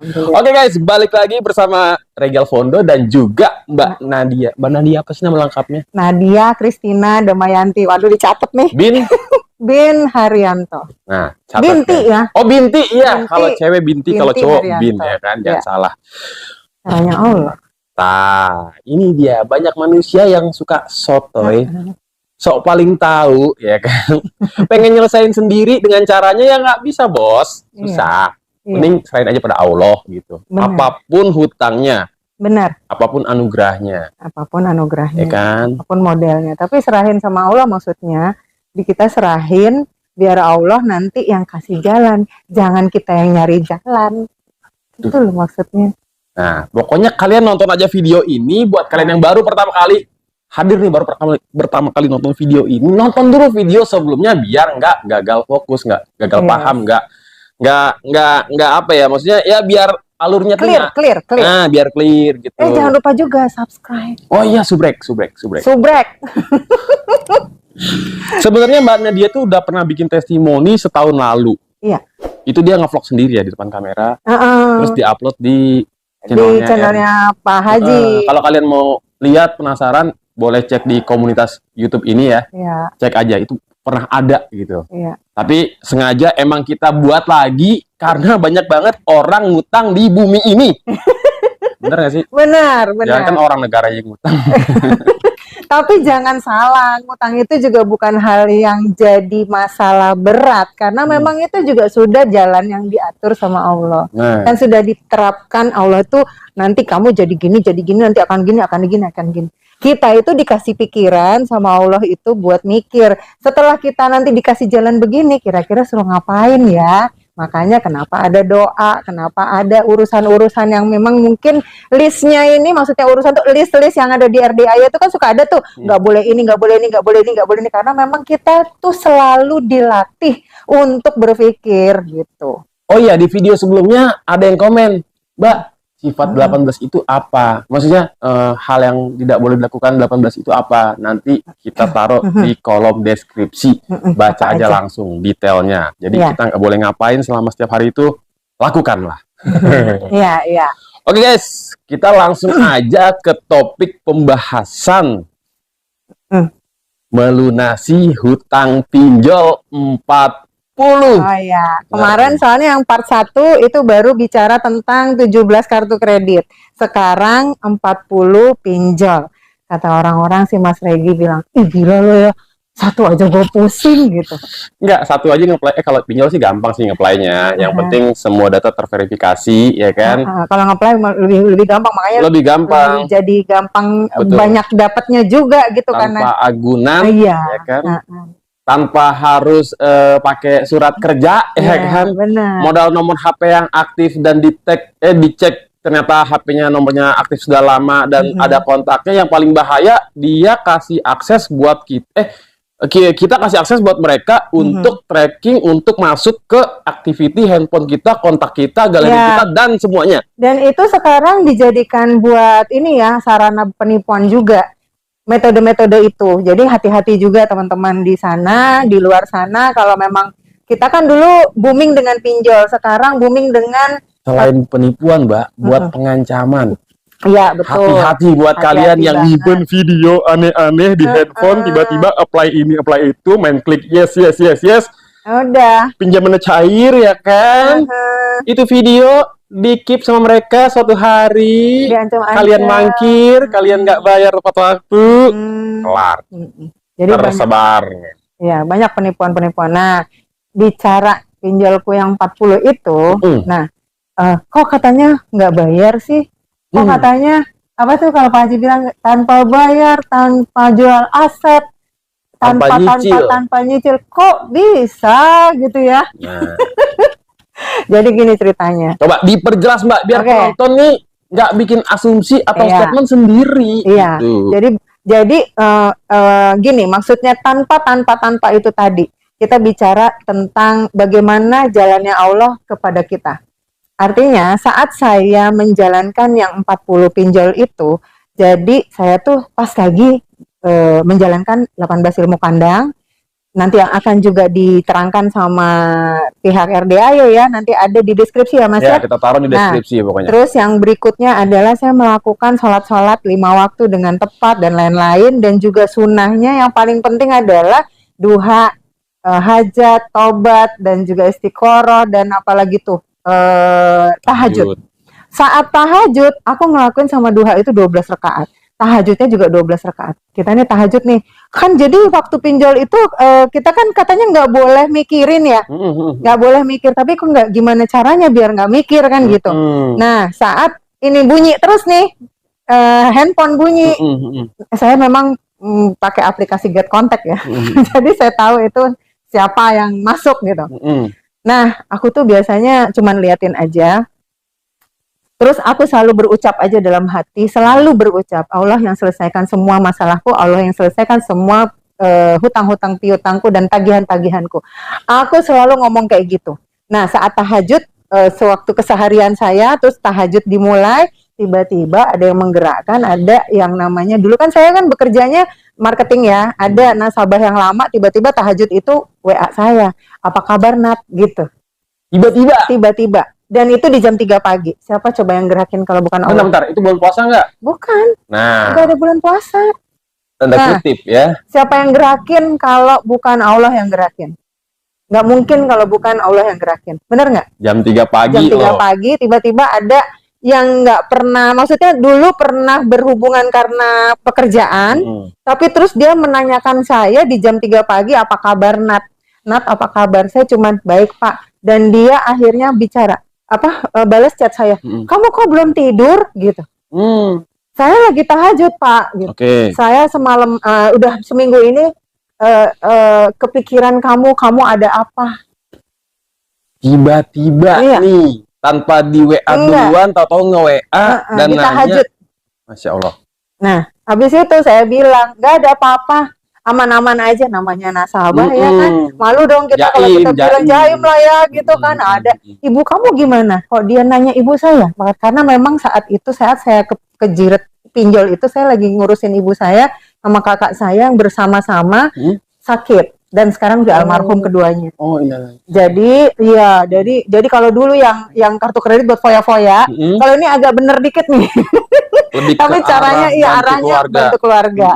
Oke guys, balik lagi bersama Regal Fondo dan juga Mbak Nadia. Mbak Nadia apa sih nama lengkapnya? Nadia Kristina Damayanti. Waduh, dicatat nih. Bin Haryanto. Nah, Binti ya. Oh, Binti, iya. Binti. Kalau cewek Binti, kalau cowok Haryanto. Bin ya kan, jangan salah. Caranya Allah. Nah, ini dia banyak manusia yang suka sotoy. Sok paling tahu ya kan. Pengen nyelesain sendiri dengan caranya ya nggak bisa, Bos. Susah. Mending selain aja pada Allah gitu. Bener. Apapun hutangnya. Benar. Apapun anugerahnya. Apapun anugerahnya. Ya kan? Apapun modelnya. Tapi serahin sama Allah maksudnya. Kita serahin biar Allah nanti yang kasih jalan. Jangan kita yang nyari jalan. Itu loh maksudnya. Nah, pokoknya kalian nonton aja video ini. Buat kalian yang baru pertama kali hadir nih, baru pertama kali nonton video ini. Nonton dulu video sebelumnya biar nggak gagal fokus, nggak gagal paham, nggak apa ya, maksudnya ya biar alurnya clear. Nah, biar clear gitu. Jangan lupa juga subscribe. Oh iya, subrek. Sebenarnya Mbak Nadia tuh udah pernah bikin testimoni setahun lalu. Iya. Itu dia ngevlog sendiri ya di depan kamera. Terus diupload di channelnya Pak Haji. Kalau kalian mau lihat, penasaran, boleh cek di komunitas YouTube ini ya. Iya. Cek aja, itu pernah ada gitu. Iya. Tapi sengaja emang kita buat lagi karena banyak banget orang ngutang di bumi ini. Bener gak sih? Benar. Jangan kan orang negara yang ngutang. Tapi jangan salah, ngutang itu juga bukan hal yang jadi masalah berat. Karena memang itu juga sudah jalan yang diatur sama Allah. Dan sudah diterapkan Allah tuh, nanti kamu jadi gini, nanti akan gini. Kita itu dikasih pikiran sama Allah itu buat mikir. Setelah kita nanti dikasih jalan begini, kira-kira suruh ngapain ya? Makanya kenapa ada doa, kenapa ada urusan-urusan yang memang mungkin listnya ini, maksudnya urusan tuh list-list yang ada di RDA itu kan suka ada tuh, nggak boleh ini, nggak boleh ini, karena memang kita tuh selalu dilatih untuk berpikir gitu. Oh iya, di video sebelumnya ada yang komen, Mbak, sifat 18 itu apa? Maksudnya hal yang tidak boleh dilakukan 18 itu apa? Nanti kita taruh di kolom deskripsi. Baca aja langsung detailnya. Jadi kita nggak boleh ngapain selama setiap hari itu, lakukanlah. Iya. Oke guys, kita langsung aja ke topik pembahasan. Melunasi hutang pinjol 40. Oh iya, kemarin soalnya yang part 1 itu baru bicara tentang 17 kartu kredit. Sekarang 40 pinjol. Kata orang-orang sih Mas Regi bilang, ih gila lo ya, satu aja gue pusing gitu. Enggak, satu aja ngeplay, kalau pinjol sih gampang sih ngeplaynya. Yang penting semua data terverifikasi, ya kan? Kalau ngeplay lebih gampang, makanya lebih gampang. Jadi gampang. Betul. Banyak dapatnya juga gitu. Tanpa karena agunan, ya kan? Tanpa harus pakai surat kerja, ya kan? Benar. Modal nomor HP yang aktif dan dicek ternyata HP-nya nomornya aktif sudah lama dan ada kontaknya. Yang paling bahaya, dia kasih akses buat kita kasih akses buat mereka untuk tracking, untuk masuk ke activity handphone kita, kontak kita, galeri kita, dan semuanya. Dan itu sekarang dijadikan buat ini ya, sarana penipuan juga. Metode-metode itu. Jadi hati-hati juga teman-teman di sana, di luar sana. Kalau memang kita kan dulu booming dengan pinjol, sekarang booming dengan selain penipuan, Mbak, buat pengancaman. Iya, betul. Hati-hati buat kalian yang nyimpen video aneh-aneh di handphone, tiba-tiba apply ini, apply itu, main klik yes. Udah. Pinjamannya cair ya kan? Itu video di-keep sama mereka suatu hari, kalian mangkir, kalian nggak bayar tepat waktu, kelar. Jadi tersebar. Ya, banyak penipuan-penipuan. Nah, bicara pinjolku yang 40 itu, kok katanya nggak bayar sih? Kok katanya, apa tuh kalau Pak Haji bilang, tanpa bayar, tanpa jual aset, tanpa nyicil, kok bisa gitu ya? Jadi gini ceritanya. Coba diperjelas Mbak, biar penonton nih nggak bikin asumsi atau statement sendiri. Iya. Gitu. Jadi gini, maksudnya tanpa itu tadi. Kita bicara tentang bagaimana jalannya Allah kepada kita. Artinya saat saya menjalankan yang 40 pinjol itu, jadi saya tuh pas lagi menjalankan 18 ilmu kandang, nanti yang akan juga diterangkan sama pihak RDA ya, nanti ada di deskripsi ya Mas Ya, ya. kita taruh di deskripsi pokoknya. Terus yang berikutnya adalah saya melakukan sholat-sholat 5 waktu dengan tepat dan lain-lain, dan juga sunnahnya yang paling penting adalah duha, hajat, tobat, dan juga istiqoroh, dan apalagi tuh tahajud. Saat tahajud aku ngelakuin sama duha itu 12 rakaat. Tahajudnya juga 12 rakaat. Kita nih tahajud nih. Kan jadi waktu pinjol itu kita kan katanya nggak boleh mikirin ya. Nggak boleh mikir. Tapi kok nggak, gimana caranya biar nggak mikir kan gitu. Nah saat ini bunyi terus nih. Handphone bunyi. Saya memang pakai aplikasi Get Contact ya. Jadi saya tahu itu siapa yang masuk gitu. Nah aku tuh biasanya cuman liatin aja. Terus aku selalu berucap aja dalam hati, selalu berucap, Allah yang selesaikan semua masalahku, Allah yang selesaikan semua hutang-hutang piutangku dan tagihan-tagihanku. Aku selalu ngomong kayak gitu. Nah saat tahajud, sewaktu keseharian saya, terus tahajud dimulai, tiba-tiba ada yang menggerakkan, ada yang namanya, dulu kan saya kan bekerjanya marketing ya, ada nasabah yang lama, tiba-tiba tahajud itu WA saya, apa kabar Nat, gitu. Tiba-tiba. Dan itu di jam 3 pagi. Siapa coba yang gerakin kalau bukan Allah? Bentar, itu bulan puasa nggak? Bukan. Nah. Nggak ada bulan puasa. Tanda kutip ya. Siapa yang gerakin kalau bukan Allah yang gerakin? Nggak mungkin kalau bukan Allah yang gerakin. Bener nggak? Jam 3 pagi Jam 3 pagi, tiba-tiba ada yang nggak pernah, maksudnya dulu pernah berhubungan karena pekerjaan, tapi terus dia menanyakan saya di jam 3 pagi, apa kabar Nat? Nat, apa kabar? Saya cuma baik Pak. Dan dia akhirnya bicara, balas chat saya, kamu kok belum tidur gitu. Saya lagi tahajud Pak gitu. Saya semalam udah seminggu ini kepikiran kamu ada apa, tiba-tiba nih tanpa di WA duluan, tahu-tahu nge-WA dan nanya. Masya Allah. Nah habis itu saya bilang gak ada apa-apa, aman-aman aja, namanya nasabah ya kan, malu dong kita kalau kita bilang jaim lah ya gitu kan. Ada ibu kamu gimana kok dia nanya ibu saya, karena memang saat itu saat saya kejiret pinjol itu saya lagi ngurusin ibu saya sama kakak saya yang bersama-sama sakit, dan sekarang udah almarhum keduanya. Jadi ya, jadi kalau dulu yang kartu kredit buat foya-foya, kalau ini agak bener dikit nih. Tapi caranya arahnya bantu keluarga.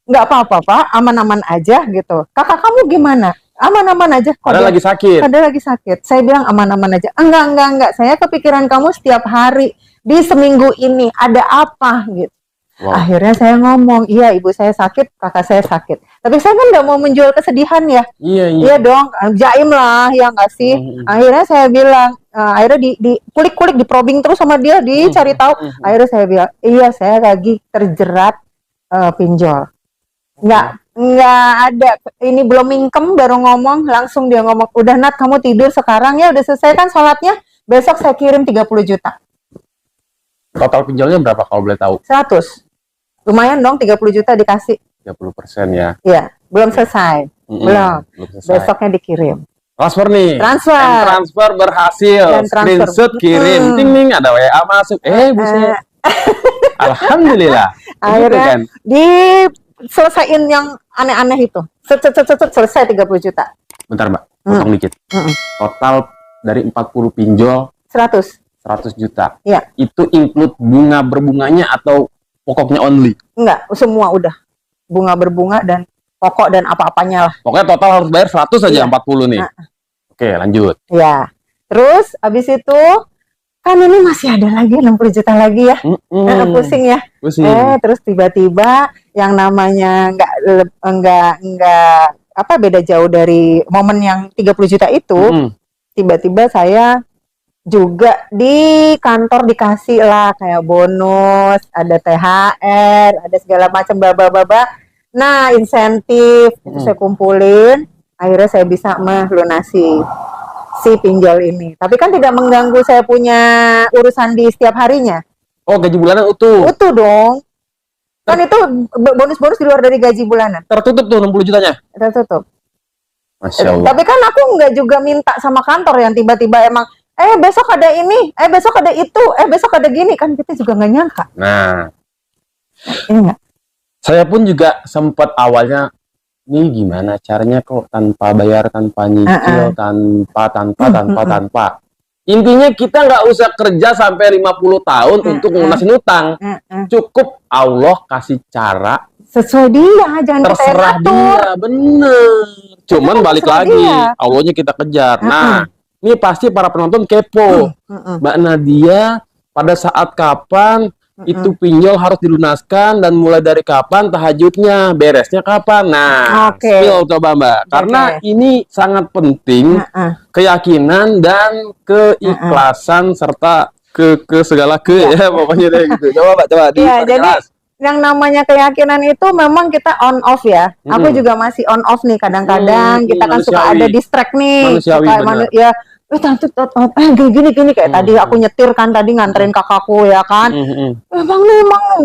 Nggak apa-apa Pak, aman-aman aja gitu. Kakak kamu gimana? Aman-aman aja. Padahal lagi sakit. Padahal lagi sakit. Saya bilang aman-aman aja. Enggak. Saya kepikiran kamu setiap hari. Di seminggu ini ada apa gitu. Akhirnya saya ngomong, iya ibu saya sakit, kakak saya sakit. Tapi saya kan nggak mau menjual kesedihan ya. Iya dong, jaim lah ya nggak sih. Akhirnya saya bilang, akhirnya di kulik-kulik, di probing terus sama dia, dicari tahu. Akhirnya saya bilang, iya saya lagi terjerat pinjol. Nggak ada, ini belum income baru ngomong, langsung dia ngomong, udah Nat kamu tidur sekarang ya, udah selesai kan sholatnya, besok saya kirim 30 juta. Total pinjolnya berapa kalau boleh tahu? 100. Lumayan dong, 30 juta dikasih. 30% ya? Iya, belum selesai. Belum selesai. Besoknya dikirim. Transfer nih. Transfer berhasil. Screenshot kirim. Ting ting, ada WA masuk. Buset. Alhamdulillah. Akhirnya kan? Selesaiin yang aneh-aneh itu. Selesai 30 juta. Bentar Mbak, potong dikit. Total dari 40 pinjol 100 juta. Iya. Itu include bunga berbunganya atau pokoknya only? Enggak, semua udah. Bunga berbunga dan pokok dan apa-apanya lah. Pokoknya total harus bayar 100 aja, 40 nih. Oke, lanjut. Ya. Terus abis itu kan ini masih ada lagi 60 juta lagi ya. Pusing ya. Terus tiba-tiba yang namanya enggak beda jauh dari momen yang 30 juta itu. Tiba-tiba saya juga di kantor dikasih lah kayak bonus, ada THR, ada segala macam baba-baba. Nah, insentif itu saya kumpulin, akhirnya saya bisa melunasi si pinjol ini. Tapi kan tidak mengganggu saya punya urusan di setiap harinya. Oh, gaji bulanan utuh? Utuh dong. Kan itu bonus-bonus di luar dari gaji bulanan. Tertutup tuh 60 jutanya? Tertutup. Masya Allah. Tapi kan aku nggak juga minta sama kantor yang tiba-tiba emang besok ada ini, besok ada itu, besok ada gini, kan kita juga nggak nyangka. Nah, ini enggak. Saya pun juga sempat awalnya ini gimana caranya kok tanpa bayar, tanpa nyicil, tanpa. Intinya kita nggak usah kerja sampai 50 tahun untuk lunasin utang. Cukup Allah kasih cara sesuai dia, jangan terserah kita yang atur. dia, bener. Cuman Jangan balik terserah lagi, dia. Allahnya kita kejar. Nah, ini pasti para penonton kepo. Mbak Nadia pada saat kapan itu pinjol harus dilunaskan dan mulai dari kapan tahajudnya, beresnya kapan? Nah, spill coba Mbak. Karena ini sangat penting keyakinan dan keikhlasan serta ke segala ya pokoknya deh gitu. Coba Mbak, coba diperjelas. Jadi yang namanya keyakinan itu memang kita on off ya. Aku juga masih on off nih kadang-kadang. Kita kan suka ada distract nih. Ya gini kayak tadi aku nyetir kan tadi nganterin kakakku ya kan. Emang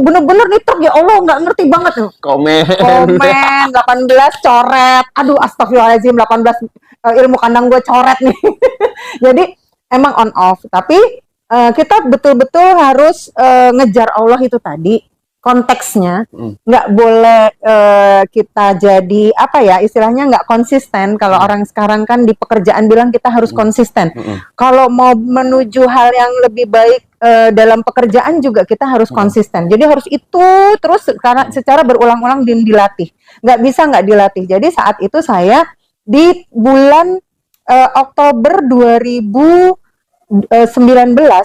bener-bener nih truk ya Allah, nggak ngerti banget tuh. Komen 18 coret. Aduh astagfirullahaladzim, 18 ilmu kandang gue coret nih. Jadi emang on off. Tapi kita betul-betul harus ngejar Allah itu tadi. Konteksnya nggak boleh kita jadi apa ya istilahnya nggak konsisten. Kalau orang sekarang kan di pekerjaan bilang kita harus konsisten. Kalau mau menuju hal yang lebih baik dalam pekerjaan juga kita harus konsisten. Jadi harus itu terus karena secara berulang-ulang dilatih. Nggak bisa nggak dilatih. Jadi saat itu saya di bulan Oktober 2019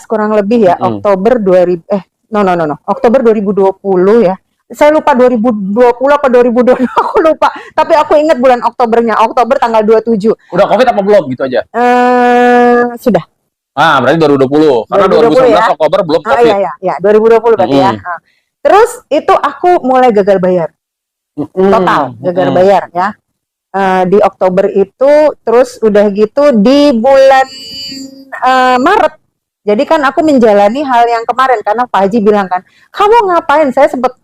kurang lebih ya Oktober 2000 Oktober 2020 ya. Saya lupa 2020 apa 2022 aku lupa. Tapi aku ingat bulan Oktobernya. Oktober tanggal 27. Udah Covid apa belum gitu aja? Sudah. Berarti 2020. Karena 2019 ya? Oktober belum Covid. Iya, 2020 berarti ya. Terus itu aku mulai gagal bayar. Total gagal bayar ya. Di Oktober itu terus udah gitu di bulan Maret. Jadi kan aku menjalani hal yang kemarin karena Pak Haji bilang kan, kamu ngapain? Saya sempat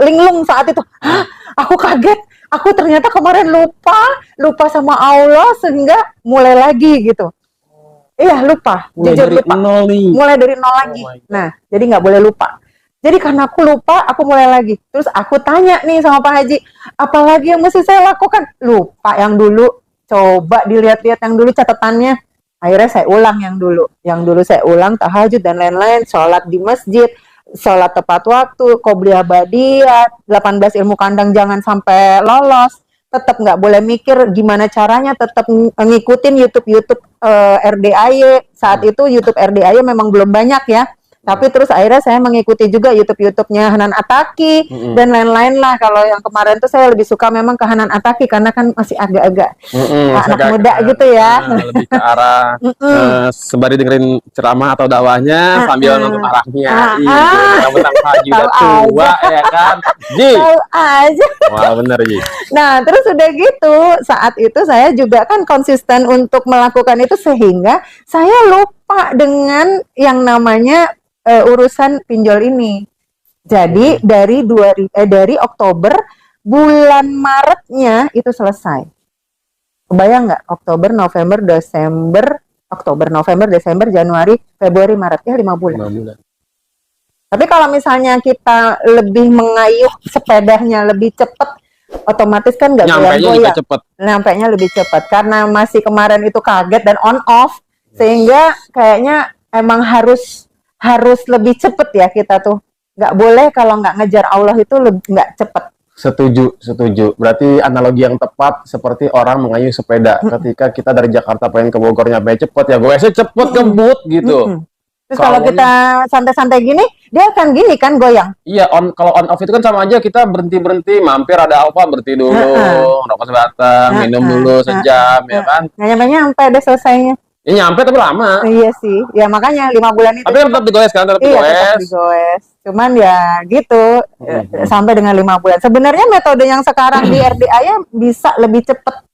linglung saat itu. Hah, aku kaget. Aku ternyata kemarin lupa sama Allah sehingga mulai lagi gitu. Iya lupa. Jujur lupa. Mulai dari nol lagi. Nah, jadi nggak boleh lupa. Jadi karena aku lupa, aku mulai lagi. Terus aku tanya nih sama Pak Haji, apalagi yang mesti saya lakukan? Lupa yang dulu. Coba dilihat-lihat yang dulu catatannya. Akhirnya saya ulang yang dulu saya ulang tahajud dan lain-lain, sholat di masjid, sholat tepat waktu, qobliyah badiah, 18 ilmu kandang jangan sampai lolos, tetap nggak boleh mikir gimana caranya, tetap ngikutin YouTube RDAY. Saat itu YouTube RDAY memang belum banyak ya. Tapi terus akhirnya saya mengikuti juga YouTube-nya Hanan Ataki dan lain-lain lah. Kalau yang kemarin tuh saya lebih suka memang ke Hanan Ataki karena kan masih agak-agak anak muda gitu ya. Lebih ke arah sembari dengerin ceramah atau dakwahnya sambil nonton arahnya. Mentang-mentang Haji udah tua ya kan. Ji. Tahu aja. Wah bener Ji. Nah terus udah gitu saat itu saya juga kan konsisten untuk melakukan itu sehingga saya lupa dengan yang namanya urusan pinjol ini. Jadi dari Oktober bulan Maretnya itu selesai. Kebayang nggak? Oktober, November, Desember, Januari, Februari, Maret ya 5 bulan. Tapi kalau misalnya kita lebih mengayuh sepedanya lebih cepat, otomatis kan nggak goyang-goyang. Nyampainya lebih cepat karena masih kemarin itu kaget dan on off sehingga kayaknya emang harus lebih cepet ya kita tuh. Nggak boleh kalau nggak ngejar Allah itu nggak cepet. Setuju. Berarti analogi yang tepat seperti orang mengayuh sepeda. Ketika kita dari Jakarta pengen ke Bogor nyampe cepet ya goesnya cepet ngebut gitu. Terus kalau kita santai-santai gini, dia akan gini kan goyang. Iya, kalau on off itu kan sama aja kita berhenti, mampir ada Alfa berhenti dulu, rokok sebatang, minum dulu sejam ya kan. Nggak nyampe deh selesainya. Ya nyampe tapi lama. Iya sih. Ya makanya 5 bulan itu. Tapi tetap digoes kan, tetap digoes. Cuman ya gitu sampai dengan 5 bulan. Sebenarnya metode yang sekarang di RDAY bisa lebih cepat.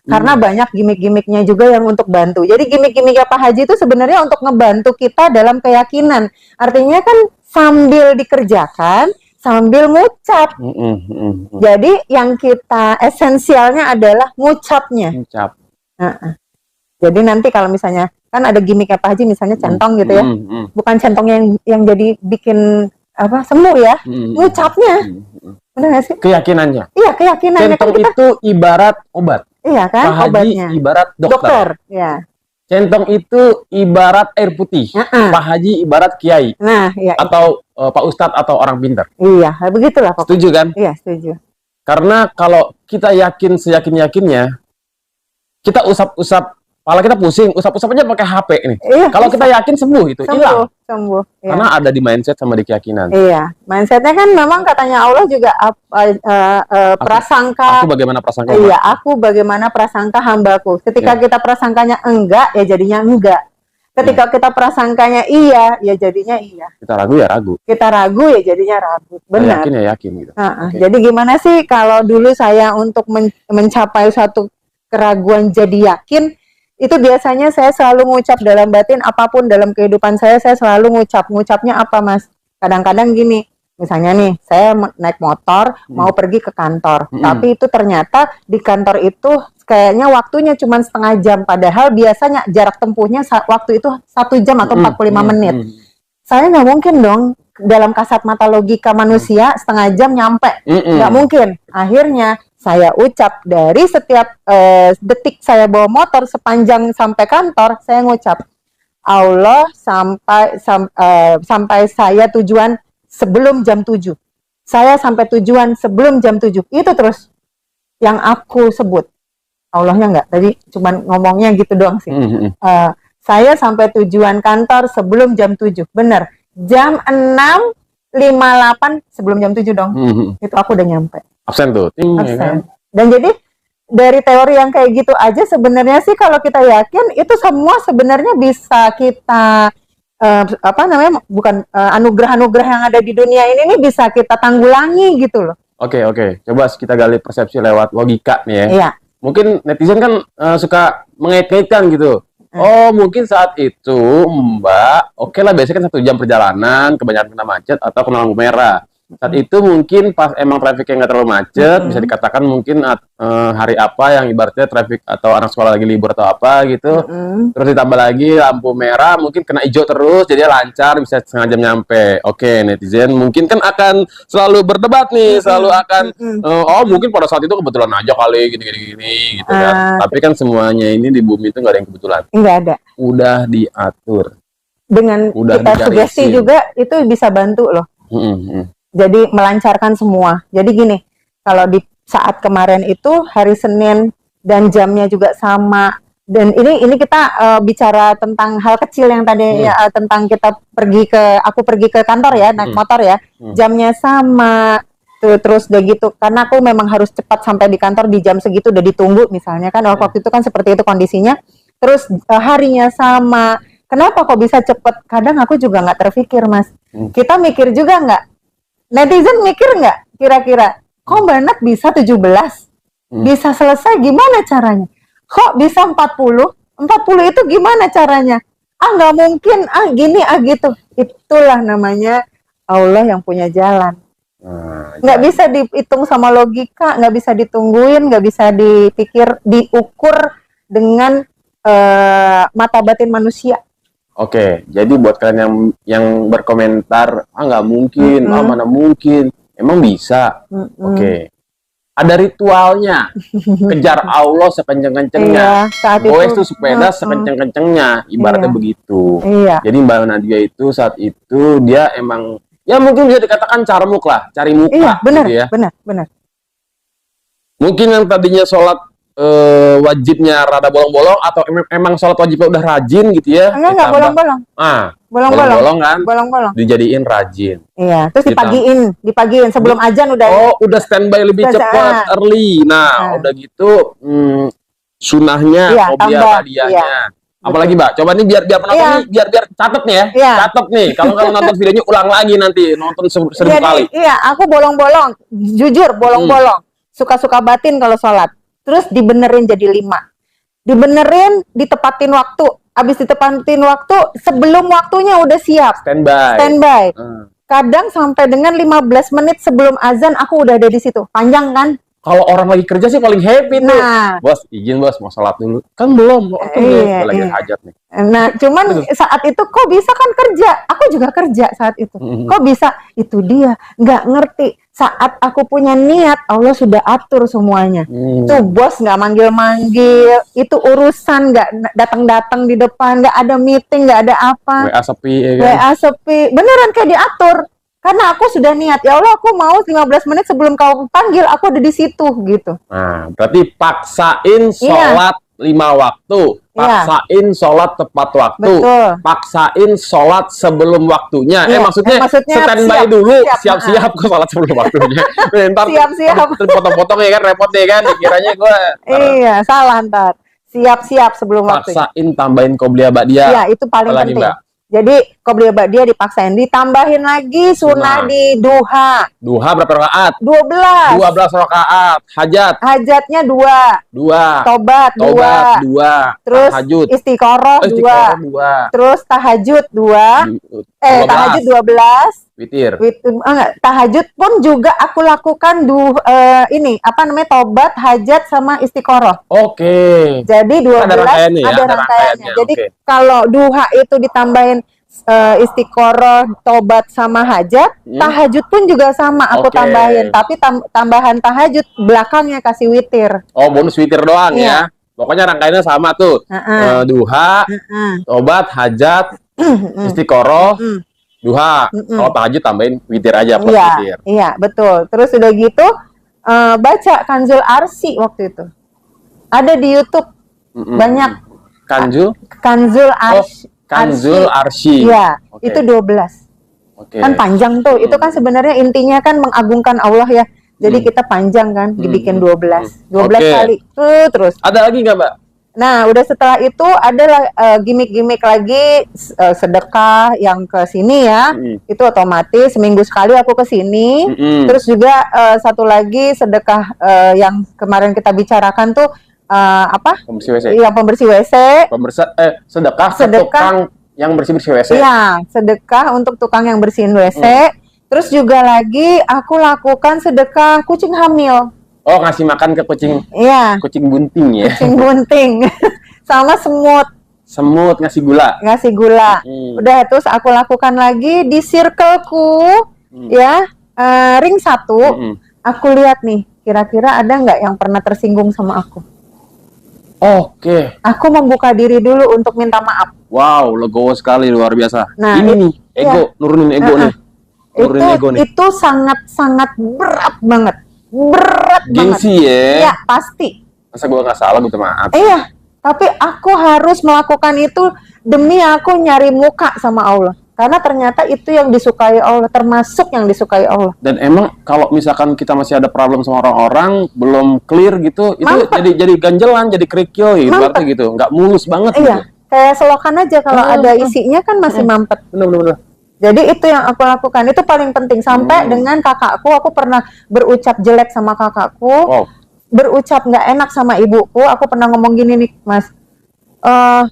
Karena banyak gimmick-gimmicknya juga yang untuk bantu. Jadi gimmick-gimmicknya Pak Haji itu sebenarnya untuk ngebantu kita dalam keyakinan. Artinya kan sambil dikerjakan, sambil ngucap. Jadi yang kita esensialnya adalah ngucapnya. Jadi nanti kalau misalnya kan ada gimmicknya Pak Haji misalnya centong gitu ya, bukan centong yang jadi bikin sembuh ya, ngucapnya. Benar nggak sih? Keyakinannya. Iya, keyakinannya Centong kan kita, itu ibarat obat. iya kan, Pak Haji obatnya. ibarat dokter. Ya. Centong itu ibarat air putih. Pak Haji ibarat kiai. Nah, iya. Atau Pak Ustadz atau orang pintar. Iya, begitulah pokoknya. Setuju kan? Iya, setuju. Karena kalau kita yakin seyakin-yakinnya, kita usap-usap, kepala kita pusing, usap-usap aja pakai HP nih. Iya, kalau kita yakin sembuh itu, hilang. Sembuh. Iya. Karena ada di mindset sama di keyakinan. Iya, mindsetnya kan memang katanya Allah juga prasangka. Aku bagaimana prasangka? Iya, aku bagaimana prasangka hambaku. Ketika kita prasangkanya enggak, ya jadinya enggak. Ketika kita prasangkanya iya, ya jadinya iya. Kita ragu ya ragu. Kita ragu ya jadinya ragu. Benar. Yakin ya yakin gitu. Okay. Jadi gimana sih kalau dulu saya untuk mencapai suatu keraguan jadi yakin, itu biasanya saya selalu ngucap dalam batin, apapun dalam kehidupan saya selalu ngucapnya apa, Mas? Kadang-kadang gini, misalnya nih, saya naik motor mau pergi ke kantor, tapi itu ternyata di kantor itu kayaknya waktunya cuma setengah jam, padahal biasanya jarak tempuhnya waktu itu 1 jam atau 45 menit. Saya nggak mungkin dong dalam kasat mata logika manusia setengah jam nyampe, nggak mungkin. Akhirnya saya ucap dari setiap detik saya bawa motor sepanjang sampai kantor, saya ngucap Allah sampai saya tujuan sebelum jam 7. Saya sampai tujuan sebelum jam 7. Itu terus yang aku sebut. Allahnya enggak, tadi cuman ngomongnya gitu doang sih. Saya sampai tujuan kantor sebelum jam 7. Bener. Jam 6.58 sebelum jam 7 dong. Itu aku udah nyampe. Absen tuh. Absen. Kan? Dan jadi dari teori yang kayak gitu aja sebenarnya sih kalau kita yakin itu semua sebenarnya bisa kita bukan anugerah-anugerah yang ada di dunia ini nih bisa kita tanggulangi gitu loh. Oke. Coba kita gali persepsi lewat logika nih ya. Iya. Mungkin netizen kan suka mengait-ngaitkan gitu. Oh, mungkin saat itu Mbak, oke lah biasanya kan 1 jam perjalanan, kebanyakan kena macet atau kena lampu merah. Saat itu mungkin pas emang trafiknya nggak terlalu macet, bisa dikatakan mungkin hari apa yang ibaratnya trafik atau anak sekolah lagi libur atau apa gitu. Terus ditambah lagi lampu merah, mungkin kena hijau terus, jadi lancar, bisa setengah jam nyampe. Oke, netizen mungkin kan akan selalu berdebat nih, selalu akan oh mungkin pada saat itu kebetulan aja kali gini gitu kan. Tapi kan semuanya ini di bumi itu nggak ada yang kebetulan. Nggak ada. Udah diatur. Dengan kita sugesti juga itu bisa bantu loh. Jadi melancarkan semua. Jadi gini, kalau di saat kemarin itu hari Senin dan jamnya juga sama. Dan ini kita bicara tentang hal kecil yang tadi ya, tentang aku pergi ke kantor ya, naik motor ya. Jamnya sama. Terus udah gitu. Karena aku memang harus cepat sampai di kantor di jam segitu udah ditunggu misalnya kan. Waktu itu kan seperti itu kondisinya. Terus harinya sama. Kenapa kok bisa cepet? Kadang aku juga nggak terpikir, Mas. Kita mikir juga nggak? Netizen mikir nggak kira-kira kok Mbak Nat bisa 17 bisa selesai gimana caranya, kok bisa 40 itu gimana caranya, nggak mungkin, gini gitu. Itulah namanya Allah yang punya jalan. Nggak bisa dihitung sama logika, nggak bisa ditungguin, nggak bisa diukur dengan mata batin manusia. Oke, jadi buat kalian yang berkomentar, nggak mungkin, mana mungkin, emang bisa. Oke, ada ritualnya, kejar Allah sekenceng-kencengnya, goes tuh sepeda sekenceng-kencengnya, ibaratnya begitu. Jadi Mbak Nadia itu saat itu dia emang, ya mungkin bisa dikatakan carmuk lah, cari muka. Iya, benar, gitu ya. benar. Mungkin yang tadinya sholat wajibnya rada bolong-bolong atau emang sholat wajibnya udah rajin gitu ya? Enggak bolong-bolong. Bolong-bolong kan? Bolong-bolong. Dijadiin rajin. Iya, terus dipagiin sebelum azan udah. Oh, udah standby lebih cepat, early. Nah, udah gitu sunahnya, hadiahnya. Apalagi Mbak, coba nih biar penonton nih, biar catet nih ya. Catet nih. Kalau nonton videonya ulang lagi nanti, nonton 1000 kali. Iya, aku bolong-bolong. Jujur bolong-bolong. Suka-suka batin kalau sholat. Terus dibenerin jadi 5. Dibenerin, ditepatin waktu. Abis ditepatin waktu, sebelum waktunya udah siap. Standby. Kadang sampai dengan 15 menit sebelum azan aku udah ada di situ. Panjang kan? Kalau orang lagi kerja sih paling happy tuh. Bos, izin bos, mau sholat dulu. Kan belum, lagi hajat nih. Nah, cuman saat itu kok bisa kan kerja? Aku juga kerja saat itu. Kok bisa? Itu dia, nggak ngerti. saat aku punya niat, Allah sudah atur semuanya. Tuh bos nggak manggil-manggil, itu urusan nggak datang-datang di depan, nggak ada meeting, nggak ada apa. WA sepi, ya kan? WA sepi, beneran kayak diatur. Karena aku sudah niat, ya Allah aku mau 15 menit sebelum kau panggil, aku ada di situ gitu. Nah, berarti paksain sholat 5 waktu, paksain sholat tepat waktu, paksain sholat sebelum waktunya. Maksudnya standby dulu, siap-siap ke sholat sebelum waktunya. Ntar siap-siap. Potong-potong ya kan, repot deh kan, dikiranya gue. Iya, salah ntar. Siap-siap sebelum waktunya. Paksain tambahin qobliyah ba'diyah. Iya, itu paling penting. Mbak? Jadi qobliyah ba'diyah dipaksain, ditambahin lagi sunnah di duha. Duha berapa rakaat? 12. 12 rakaat. Hajatnya 2. Tobat 2. Terus tahajud. Istiqoroh 2. Terus tahajud 2. Tahajud 12. Witir. Tahajud pun juga aku lakukan tobat, hajat sama istiqoroh. Oke. Jadi 12 ada rangkaiannya. Jadi kalau duha itu ditambahin istiqoroh, tobat sama hajat, tahajud pun juga sama aku tambahin. Tapi tambahan tahajud belakangnya kasih witir. Oh, bonus witir doang ya. Pokoknya rangkaiannya sama tuh. Duha, tobat, hajat, istiqoroh, duha. Kalau tahajud tambahin witir aja plus witir. Iya, betul. Terus udah gitu baca Kanzul Arsy waktu itu. Ada di YouTube. Banyak. Kanzul Arsy. Kanzul Arsy. Iya, itu 12. Kan panjang tuh. Itu kan sebenarnya intinya kan mengagungkan Allah ya. Jadi kita panjang kan, dibikin 12 kali. Terus. Ada lagi nggak, Mbak? Nah, udah setelah itu ada gimmick-gimmick lagi, sedekah yang ke sini ya. Itu otomatis seminggu sekali aku ke sini. Terus juga satu lagi sedekah yang kemarin kita bicarakan tuh pembersih WC. Iya, pembersih WC. Sedekah tukang yang bersih-bersih WC. Iya, sedekah untuk tukang yang bersihin WC. Terus juga lagi aku lakukan sedekah kucing hamil. Oh, ngasih makan ke kucing. Iya. Kucing bunting ya. Kucing bunting. Sama semut. Semut ngasih gula. Udah, terus aku lakukan lagi di circleku ya, ring 1. Aku lihat nih, kira-kira ada nggak yang pernah tersinggung sama aku. Oke. Aku membuka diri dulu untuk minta maaf. Wow, legowo sekali, luar biasa. Nah, ini nih, ego, nurunin ego nih. Itu sangat-sangat berat banget. Gengsi ya? Iya, pasti. Masa gue nggak salah minta maaf? Iya, tapi aku harus melakukan itu demi aku nyari muka sama Allah. Karena ternyata itu yang disukai Allah, termasuk yang disukai Allah. Dan emang kalau misalkan kita masih ada problem sama orang-orang, belum clear gitu, itu jadi ganjelan, jadi kerikil gitu, berarti gitu, nggak mulus banget gitu. Kayak selokan aja kalau ada isinya kan masih mampet. Bener-bener. Jadi itu yang aku lakukan, itu paling penting. Sampai dengan kakakku, aku pernah berucap jelek sama kakakku, berucap nggak enak sama ibuku, aku pernah ngomong gini nih, Mas,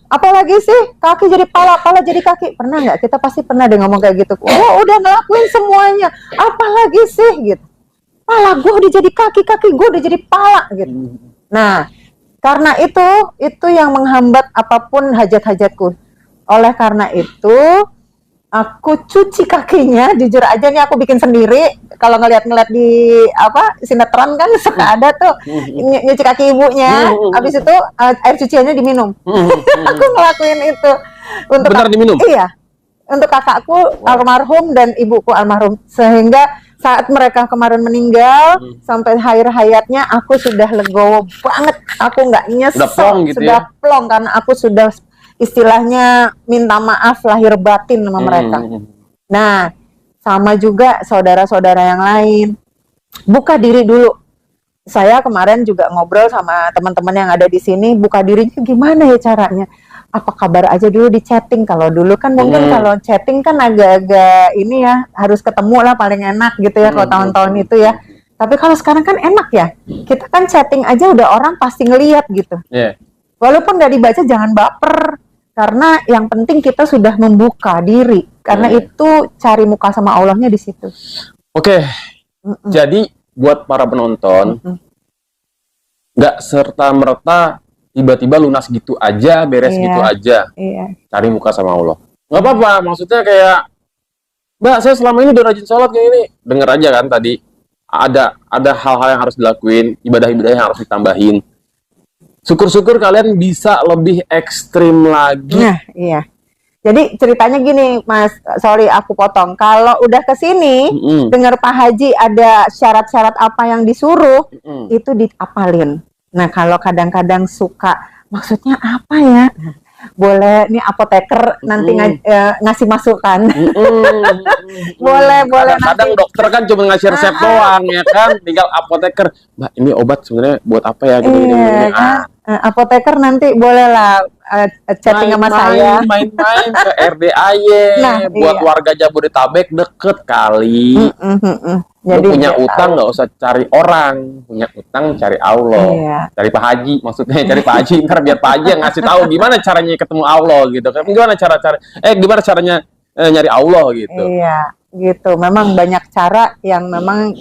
apalagi sih kaki jadi pala jadi kaki, pernah nggak? Kita pasti pernah deh ngomong kayak gitu. Udah ngelakuin semuanya, apalagi sih gitu. Pala gue udah jadi kaki gue udah jadi pala gitu. Nah, karena itu yang menghambat apapun hajat-hajatku. Oleh karena itu aku cuci kakinya, jujur aja nih aku bikin sendiri. Kalau ngeliat di sinetron kan suka ada tuh nyuci kaki ibunya, habis itu air cuciannya diminum. Aku ngelakuin itu untuk diminum. Iya, untuk kakakku almarhum dan ibuku almarhum, sehingga saat mereka kemarin meninggal sampai akhir hayatnya aku sudah legowo banget. Aku nggak nyesel, sudah plong karena aku sudah istilahnya minta maaf lahir batin sama mereka. Nah, sama juga saudara-saudara yang lain. Buka diri dulu. Saya kemarin juga ngobrol sama teman-teman yang ada di sini, buka dirinya gimana ya caranya? Apa kabar aja dulu di chatting. Kalau dulu kan mungkin kalau chatting kan agak-agak ini ya, harus ketemu lah paling enak gitu ya kalau tahun-tahun itu ya. Tapi kalau sekarang kan enak ya. Kita kan chatting aja udah orang pasti ngelihat gitu. Walaupun nggak dibaca jangan baper. Karena yang penting kita sudah membuka diri. Karena itu cari muka sama Allahnya di situ. Oke. Jadi buat para penonton, nggak serta-merta tiba-tiba lunas gitu aja, beres gitu aja. Cari muka sama Allah. Nggak apa-apa, maksudnya kayak, Mbak, saya selama ini udah rajin sholat kayak ini. Dengar aja kan tadi. ada hal-hal yang harus dilakuin, ibadah-ibadah yang harus ditambahin. Syukur-syukur kalian bisa lebih ekstrim lagi. Nah, iya. Jadi ceritanya gini, Mas, sorry aku potong. Kalau udah ke sini, dengar Pak Haji ada syarat-syarat apa yang disuruh, itu diapalin. Nah, kalau kadang-kadang suka, maksudnya apa ya? Boleh nih apoteker nanti ngasih masukan. boleh Kadang dokter kan cuma ngasih resep doang ya kan, tinggal apoteker, Mbak ini obat sebenarnya buat apa ya gitu, kan? Apoteker nanti bolehlah chatting sama saya. Main-main ke RDAY. Buat warga Jabodetabek deket kali. Jadi punya utang nggak usah cari orang, punya utang cari Allah, cari Pak Haji, maksudnya cari Pak Haji, ntar biar Pak Haji yang ngasih tahu gimana caranya ketemu Allah gitu kan, gimana caranya nyari Allah gitu. Iya, gitu. Memang banyak cara yang memang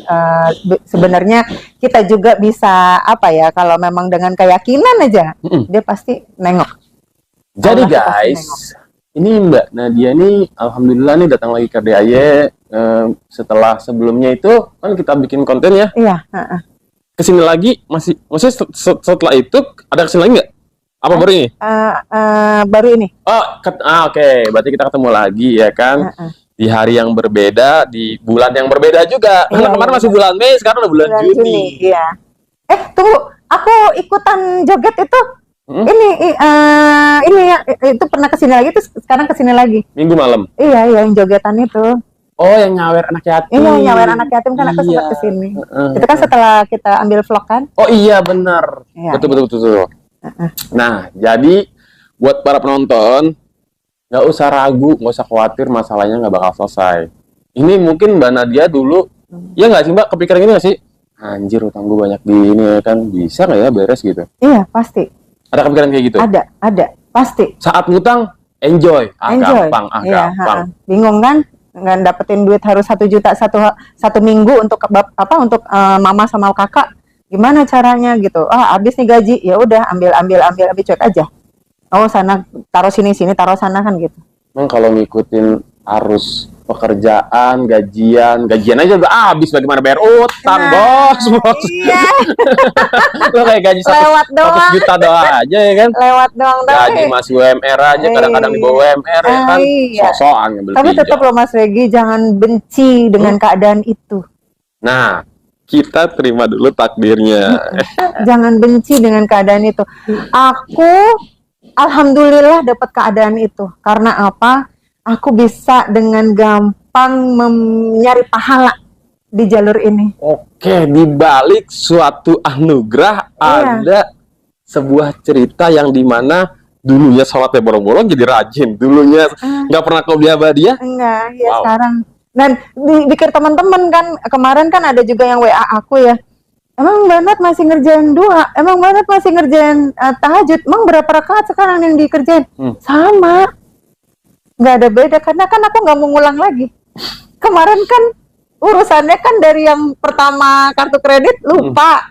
sebenarnya kita juga bisa apa ya, kalau memang dengan keyakinan aja, dia pasti nengok. Jadi guys, ini Mbak Nadia nih, alhamdulillah nih datang lagi ke RDAY. Setelah sebelumnya itu kan kita bikin konten ya. Iya. Kesini lagi maksudnya setelah itu ada kesini lagi nggak? Apa baru ini? Baru ini. Oke. Berarti kita ketemu lagi ya kan? Di hari yang berbeda, di bulan yang berbeda juga. Karena kemarin masih bulan Mei, sekarang udah bulan Juni. Iya. Tunggu, aku ikutan joget itu. Ini ya, itu pernah kesini lagi, terus sekarang kesini lagi. Minggu malam. Iya, yang jogetan itu. Oh, yang nyawer anak yatim. Iya, nyawer anak yatim kan aku sempat kesini. Itu kan setelah kita ambil vlog kan? Oh iya, benar. Iya, betul. Nah, jadi buat para penonton nggak usah ragu, nggak usah khawatir, masalahnya nggak bakal selesai. Ini mungkin Mbak Nadia dulu, ya nggak sih Mbak, kepikiran gini nggak sih? Anjir, utang gue banyak di ini ya kan, bisa nggak ya beres gitu? Iya, pasti. Ada kepikiran kayak gitu? Ada, pasti. Saat ngutang, enjoy. Gampang. Bingung kan? Nggak dapetin duit harus 1 juta satu minggu untuk mama sama kakak, gimana caranya gitu? Habis nih gaji, ya udah ambil cuek aja. Sana taruh sini taruh sana kan gitu. Emang kalau ngikutin arus pekerjaan, gajian aja udah habis, bagaimana bayar utang, bos. Iya. Lo kayak gaji 100 juta doang aja ya kan? Lewat doang. Gaji masih UMR aja, kadang-kadang di bawah UMR ya kan? Sosokan ngambil. Tapi tetap loh Mas Regi, jangan benci dengan keadaan itu. Nah, kita terima dulu takdirnya. Jangan benci dengan keadaan itu. Aku alhamdulillah dapat keadaan itu. Karena apa? Aku bisa dengan gampang nyari pahala di jalur ini. Oke, di balik suatu anugerah ada sebuah cerita yang dimana dulunya sholatnya bolong-bolong jadi rajin. Dulunya nggak pernah qobliyah badiah. Enggak, ya sekarang. Dan dipikir teman-teman kan, kemarin kan ada juga yang WA aku ya. Emang Banat masih ngerjain duha? Emang Banat masih ngerjain tahajud? Emang berapa rakaat sekarang yang dikerjain? Sama. Nggak ada beda, karena kan aku nggak mau ngulang lagi. Kemarin kan urusannya kan dari yang pertama kartu kredit lupa.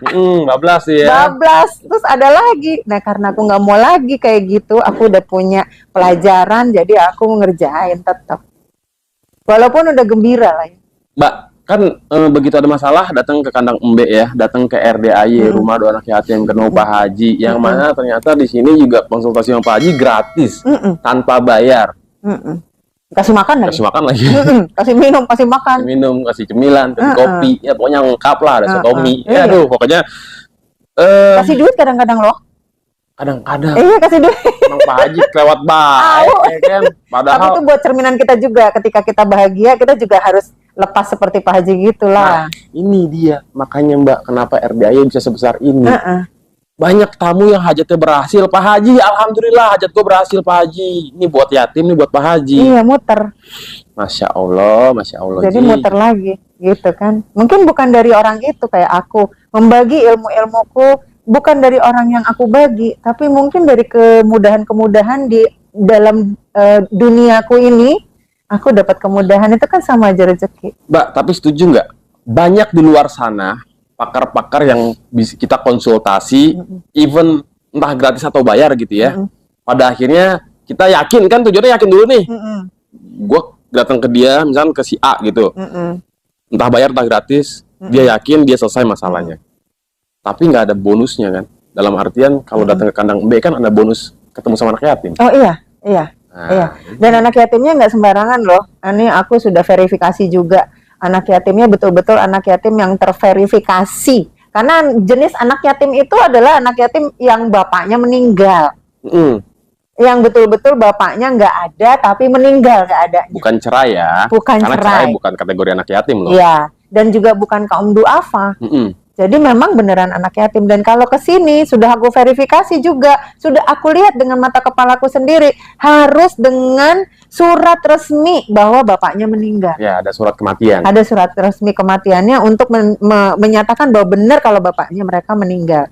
Bablas ya. Bablas, terus ada lagi. Nah, karena aku nggak mau lagi kayak gitu, aku udah punya pelajaran, jadi aku ngerjain tetap. Walaupun udah gembira lah ya. Mbak, kan begitu ada masalah datang ke kandang Embe ya, datang ke RDAY, rumah doa anak yatim ketemu Pak Haji, yang mana ternyata di sini juga konsultasi sama Pak Haji gratis, tanpa bayar. Kasih makan lagi. Kasih minum, kasih makan. Kasih cemilan, kasih kopi, ya pokoknya lengkap lah, ada sotomi. Aduh, pokoknya kasih duit kadang-kadang loh. Kadang-kadang. Iya, kasih duit. Emang Pak Haji kelewat baik, ya kan? Padahal. Tapi itu buat cerminan kita juga, ketika kita bahagia, kita juga harus lepas seperti Pak Haji gitulah. Nah, ini dia makanya Mbak, kenapa RDAY bisa sebesar ini. Banyak tamu yang hajatnya berhasil, Pak Haji, alhamdulillah hajat gue berhasil Pak Haji. Ini buat yatim, ini buat Pak Haji. Iya, muter. Masya Allah. Jadi muter lagi, gitu kan. Mungkin bukan dari orang itu, kayak aku. Membagi ilmu-ilmuku, bukan dari orang yang aku bagi, tapi mungkin dari kemudahan-kemudahan di dalam duniaku ini, aku dapat kemudahan, itu kan sama aja rezeki. Mbak, tapi setuju nggak? Banyak di luar sana, pakar-pakar yang bisa kita konsultasi, even entah gratis atau bayar gitu ya. Pada akhirnya kita yakin kan, tujuannya yakin dulu nih. Gue datang ke dia, misalnya ke si A gitu. Entah bayar entah gratis, Dia yakin dia selesai masalahnya. Tapi nggak ada bonusnya kan. Dalam artian kalau datang ke kandang B kan ada bonus ketemu sama anak yatim. Oh iya. Iya. Dan anak yatimnya nggak sembarangan loh. Ini aku sudah verifikasi juga. Anak yatimnya betul-betul anak yatim yang terverifikasi. Karena jenis anak yatim itu adalah anak yatim yang bapaknya meninggal. Yang betul-betul bapaknya nggak ada tapi meninggal keadaannya. Bukan cerai ya. Karena cerai bukan kategori anak yatim loh. Iya. Dan juga bukan kaum duafa. Jadi memang beneran anak yatim. Dan kalau ke sini sudah aku verifikasi juga, sudah aku lihat dengan mata kepalaku sendiri, harus dengan surat resmi bahwa bapaknya meninggal. Ya, ada surat kematian. Ada surat resmi kematiannya untuk menyatakan bahwa benar kalau bapaknya mereka meninggal.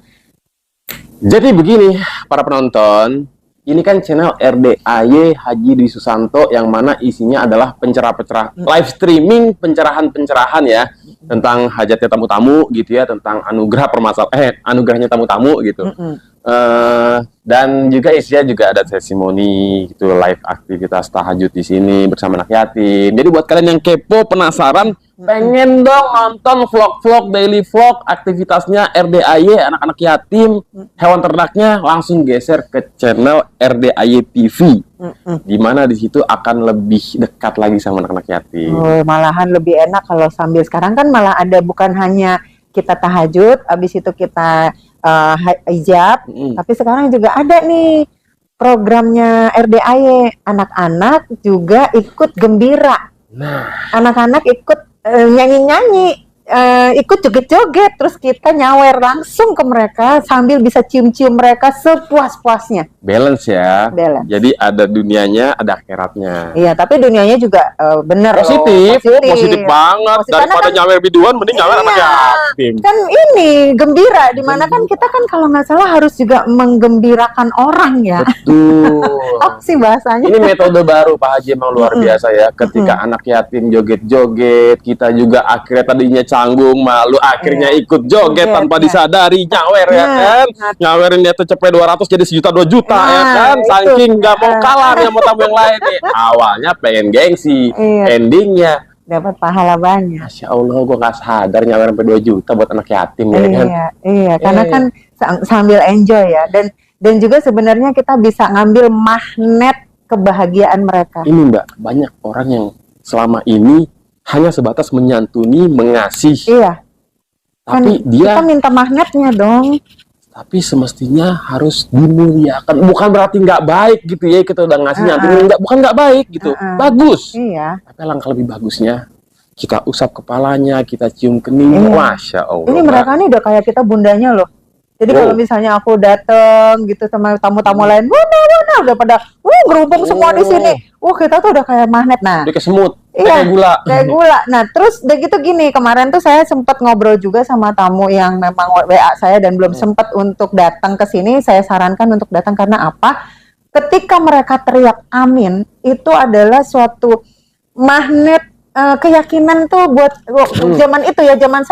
Jadi begini, para penonton, ini kan channel RDAY Haji Dwi Susanto yang mana isinya adalah pencerahan live streaming pencerahan ya tentang hajatnya tamu-tamu gitu ya, tentang anugerahnya tamu-tamu gitu. Dan juga isinya juga ada testimoni gitu, live aktivitas tahajud di sini bersama anak yatim. Jadi buat kalian yang kepo, penasaran, pengen dong nonton vlog-vlog, daily vlog aktivitasnya RDAY anak-anak yatim, hewan ternaknya, langsung geser ke channel RDAY TV. Di mana di situ akan lebih dekat lagi sama anak-anak yatim. Malahan lebih enak kalau sambil sekarang kan malah ada bukan hanya kita tahajud, habis itu kita hijab, tapi sekarang juga ada nih programnya RDAY, anak-anak juga ikut gembira. Anak-anak ikut nyanyi-nyanyi, ikut joget-joget, terus kita nyawer langsung ke mereka sambil bisa cium-cium mereka sepuas-puasnya. Balance ya. Balance. Jadi ada dunianya, ada akhiratnya. Iya, tapi dunianya juga benar positif banget. Daripada kan, nyawer biduan, mending nyawer anak yatim. Kan ini gembira, dimana kan kita kan kalau nggak salah harus juga menggembirakan orang ya. Betul. Apa sih bahasanya? Ini metode baru Pak Haji, emang luar biasa ya. Ketika anak yatim joget-joget, kita juga akhirnya tadinya canggung, malu, akhirnya ikut joget tanpa disadari, nyawer ya kan. Nyawerin dia tuh cepet 200 jadi 1 juta 2 juta ya kan. Saking nggak mau kalah nih sama tamu yang lain nih. Awalnya pengen gengsi, endingnya dapat pahala banyak. Masya Allah, gue nggak sadar nyawer sampai 2 juta buat anak yatim ya kan. Iya, karena kan sambil enjoy ya. Dan juga sebenarnya kita bisa ngambil magnet kebahagiaan mereka. Ini Mbak, banyak orang yang selama ini hanya sebatas menyantuni, mengasih. Iya. Tapi kita minta magnetnya dong. Tapi semestinya harus dimuliakan. Bukan berarti nggak baik gitu ya, kita udah ngasih nyantunin, bukan nggak baik gitu. Bagus. Iya. Tapi alangkah lebih bagusnya kita usap kepalanya, kita cium kening. Masya Allah. Ini mereka nih udah kayak kita bundanya loh. Jadi kalau misalnya aku dateng gitu sama tamu-tamu lain, mana udah pada berhubung semua di sini. Kita tuh udah kayak magnet. Nah, udah kayak semut, kayak gula. Kayak gula. Nah, terus udah gitu gini, kemarin tuh saya sempat ngobrol juga sama tamu yang memang WA saya dan belum sempat untuk datang ke sini. Saya sarankan untuk datang karena apa? Ketika mereka teriak amin, itu adalah suatu magnet keyakinan tuh buat zaman itu ya, zaman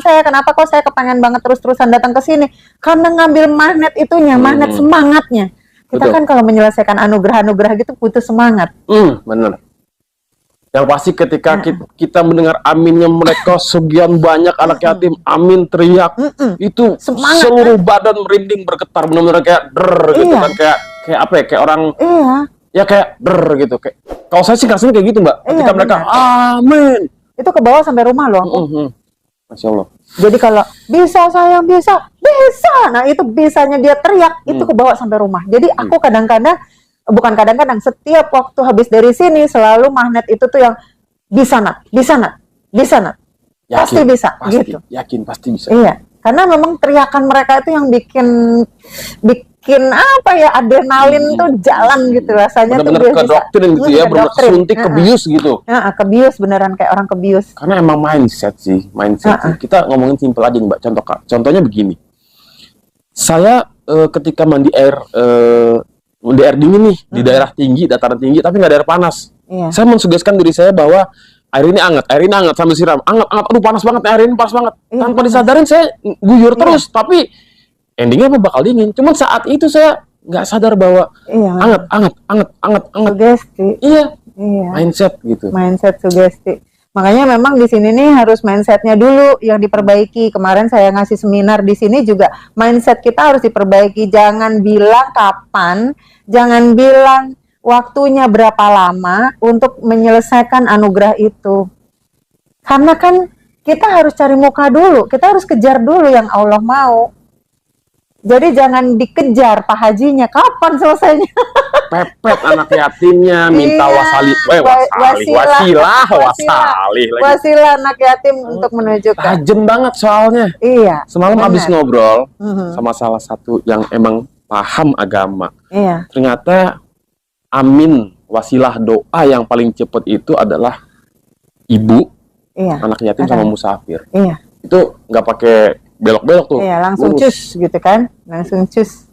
saya kenapa kok saya kepengen banget terus-terusan datang ke sini, karena ngambil magnet itunya, magnet semangatnya. Kita kan kalau menyelesaikan anugerah-anugerah gitu butuh semangat. Bener. Yang pasti ketika kita mendengar aminnya mereka sekian banyak anak yatim, amin teriak, itu semangat, seluruh badan merinding bergetar, benar-benar kayak gitu kan, kayak apa ya, kayak orang ya kayak gitu, kayak kalau saya sih rasanya kayak gitu Mbak, ketika mereka amin, itu ke bawah sampai rumah loh. Masya Allah. Jadi kalau bisa sayang bisa, nah itu bisanya dia teriak itu ke bawah sampai rumah. Jadi aku kadang-kadang, bukan kadang-kadang, setiap waktu habis dari sini selalu magnet itu tuh yang bisa nak, pasti bisa, gitu. Yakin pasti bisa. Iya, karena memang teriakan mereka itu yang bikin apa ya, adrenalin tuh jalan gitu rasanya. Bener-bener ke doktrin gitu ya, bener-bener kesuntik, kebius gitu. Kebius, beneran kayak orang kebius. Karena emang mindset sih. Kita ngomongin simpel aja nih Mbak, contohnya begini. Saya ketika mandi air dingin nih, di daerah tinggi, dataran tinggi, tapi nggak ada air panas. Saya mensugeskan diri saya bahwa air ini hangat sambil siram, hangat, aduh panas banget, air ini panas banget. Tanpa disadarin saya guyur terus, tapi endingnya apa bakal dingin. Cuman saat itu saya nggak sadar bahwa hangat. Sugesti. Iya. Mindset gitu. Mindset sugesti. Makanya memang di sini nih harus mindsetnya dulu yang diperbaiki. Kemarin saya ngasih seminar di sini juga mindset kita harus diperbaiki. Jangan bilang kapan, jangan bilang waktunya berapa lama untuk menyelesaikan anugerah itu. Karena kan kita harus cari muka dulu, kita harus kejar dulu yang Allah mau. Jadi jangan dikejar Pak Hajinya, kapan selesainya? Pepet anak yatimnya, minta wasilah anak yatim untuk menuju ke. Tajem banget soalnya. Iya. Semalam habis ngobrol sama salah satu yang emang paham agama. Iya. Ternyata amin, wasilah doa yang paling cepat itu adalah ibu, anak yatim sama musafir. Iya. Itu nggak pakai belok-belok tuh. Iya, langsung cus gitu kan. Langsung cus.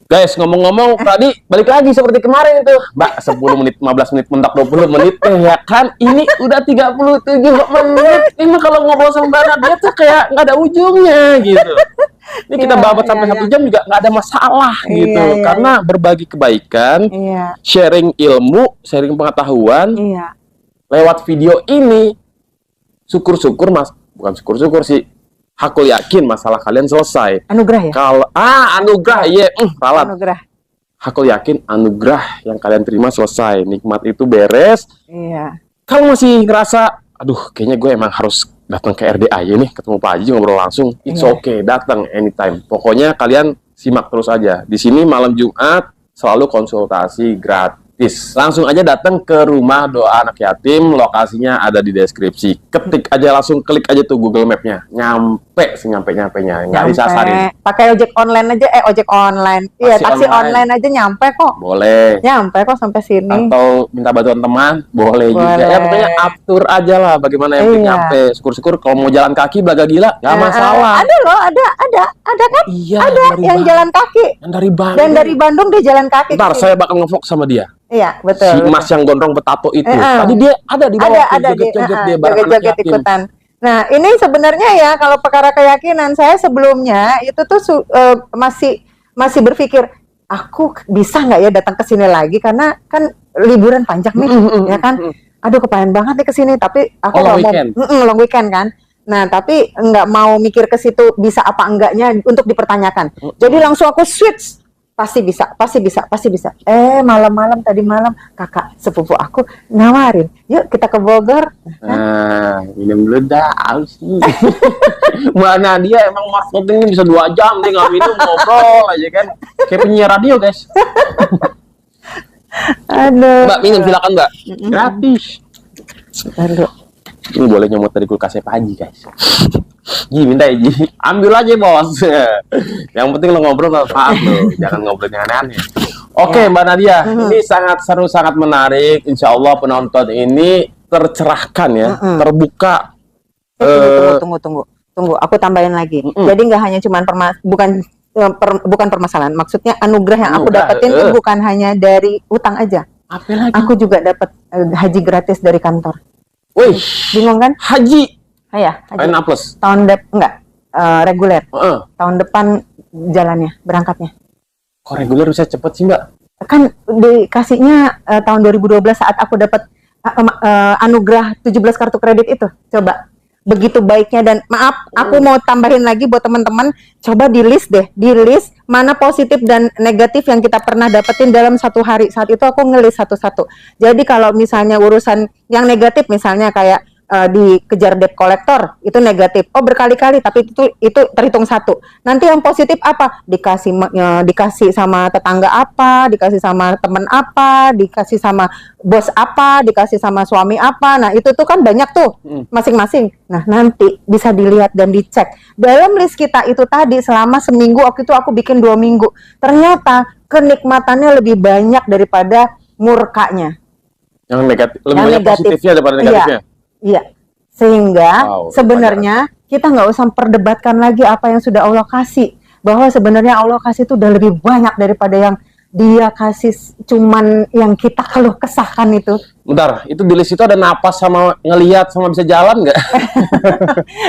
Guys, ngomong-ngomong tadi balik lagi seperti kemarin itu. Mbak, 10 menit, 15 menit, mentak 20 menit ya kan. Ini udah 37 menit. Ini kalau ngobrol sama Mbak Nadia tuh kayak nggak ada ujungnya gitu. Ini kita babat sampai 1 jam juga nggak ada masalah gitu. Karena berbagi kebaikan, sharing ilmu, sharing pengetahuan. Lewat video ini syukur-syukur Mas, bukan syukur-syukur sih. Aku yakin masalah kalian selesai. Anugerah ya? Kalau anugerah, ralat. Anugerah. Aku yakin anugerah yang kalian terima selesai. Nikmat itu beres. Iya. Kalau masih ngerasa, aduh, kayaknya gue emang harus datang ke RDA nih, ketemu Pak Haji ngobrol langsung. It's okay, datang anytime. Pokoknya kalian simak terus aja. Di sini malam Jumat selalu konsultasi gratis. Langsung aja datang ke rumah doa anak yatim, lokasinya ada di deskripsi. Ketik aja, langsung klik aja tuh Google Map-nya, nyampe senyampe-nyampenya, nggak disasarin. Pakai ojek online aja, ojek online. Iya, taksi online aja nyampe kok. Boleh. Nyampe kok sampai sini. Atau minta bantuan teman, boleh juga. Ya pokoknya atur aja lah bagaimana yang nyampe. Syukur-syukur kalau mau jalan kaki belaga gila, nggak masalah. Ada loh, ada kan? Iya, ada yang jalan kaki. Yang dari Bandung. Dan dari Bandung dia jalan kaki. Ntar saya bakal ngevlog sama dia. Iya, betul. Si Mas yang gondrong betato itu. Tadi dia ada di bawah, joget-joget dia bareng anak yatim. Ikutan. Nah, ini sebenarnya ya kalau perkara keyakinan saya sebelumnya itu tuh masih berpikir aku bisa nggak ya datang ke sini lagi karena kan liburan panjang nih, ya kan? Aduh, kepengen banget nih ke sini, tapi aku nggak mau long weekend kan. Nah, tapi nggak mau mikir ke situ bisa apa enggaknya untuk dipertanyakan. Jadi langsung aku switch. Pasti bisa. Malam-malam tadi malam kakak sepupu aku nawarin, yuk kita ke Bogor. Minum dulu dah, aus sih. Mana dia emang marketingnya bisa 2 jam dia nggak minum, ngobrol aja kan. Kayak penyiar radio guys. Aduh. Mbak minum silakan Mbak. Gratis. Aduh. Ini boleh nyomot dari kulkasnya Pak Haji guys. Ji, minta ya Ji. Ambil aja bos. Yang penting lo ngobrol manfaat lo. Jangan ngobrol yang aneh-aneh. Oke Mbak Nadia, ini sangat seru, sangat menarik. Insya Allah penonton ini tercerahkan ya, terbuka. Tunggu. Aku tambahin lagi. Jadi nggak hanya cuman bukan permasalahan. Maksudnya anugerah yang aku dapetin itu bukan hanya dari utang aja. Apa lagi? Aku juga dapat haji gratis dari kantor. Wih, bingung kan? Haji. Ya, haji. A plus. Reguler. Tahun depan jalannya, berangkatnya. Kok reguler bisa cepet sih Mbak? Kan dikasihnya tahun 2012 saat aku dapat anugerah 17 kartu kredit itu. Coba. Begitu baiknya, dan maaf, aku mau tambahin lagi buat teman-teman, coba di list mana positif dan negatif yang kita pernah dapetin dalam 1 hari. Saat itu aku ngelis satu-satu. Jadi kalau misalnya urusan yang negatif, misalnya kayak dikejar debt collector, itu negatif. Oh, berkali-kali, tapi itu terhitung 1. Nanti yang positif apa? Dikasih sama tetangga apa, dikasih sama teman apa, dikasih sama bos apa, dikasih sama suami apa. Nah, itu tuh kan banyak tuh masing-masing. Nah, nanti bisa dilihat dan dicek. Dalam list kita itu tadi selama seminggu, waktu itu aku bikin 2 minggu. Ternyata kenikmatannya lebih banyak daripada murkanya. Yang negatif, lebih banyak positifnya daripada negatifnya. Iya, sehingga sebenarnya kita nggak usah perdebatkan lagi apa yang sudah Allah kasih. Bahwa sebenarnya Allah kasih itu udah lebih banyak daripada yang Dia kasih cuman yang kita keluh kesahkan itu. Bentar, itu di list itu ada napas sama ngelihat sama bisa jalan nggak?